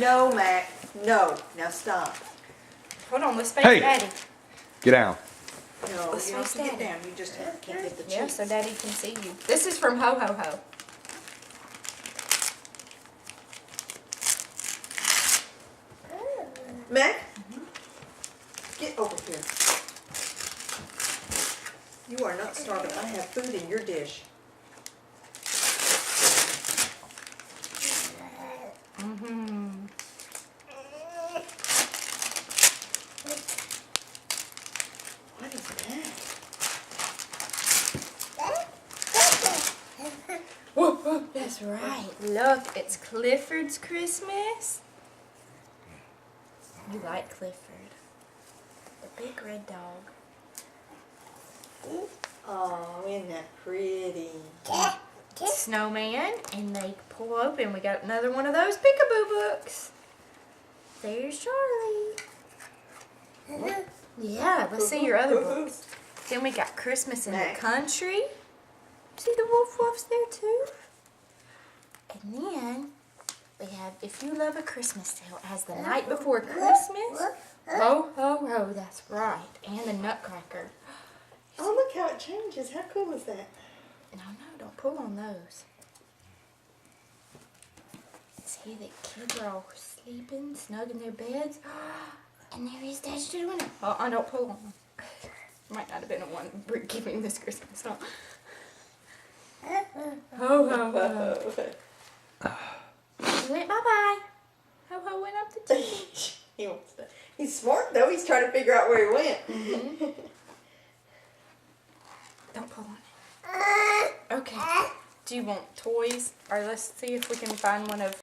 No, Mac. No. Now stop. Hold on, let's face Hey. Daddy. Get down. No, Let's you don't have to face get Daddy. down. You just can't get the cheeks. Yeah, so Daddy can see you. This is from Ho Ho Ho. Mac, get over here. You are not starving. I have food in your dish. Mm-hmm. What is that? Whoa, whoa, that's right. Look, it's Clifford's Christmas. You like Clifford. The big red dog. Oh, isn't that pretty? Snowman, and they pull open. We got another one of those peekaboo books. There's Charlie. Yeah, let's see your other books. Then we got Christmas in the Mac. Country. See the wolf wolves there too? And then we have If You Love a Christmas Tale as the night before Christmas. Ho, ho, ho, that's right. And the Nutcracker. Oh, look how it changes. How cool is that? No, don't pull on those. See, the kids are all sleeping, snug in their beds. And there is Dash to the window. Oh, I don't pull on them. Might not have been the one giving this Christmas song. Ho, ho, ho. He went bye-bye. Ho, ho went up the chimney. He wants to. He's smart though. He's trying to figure out where he went. Don't pull on it. Okay. Do you want toys? Or let's see if we can find one of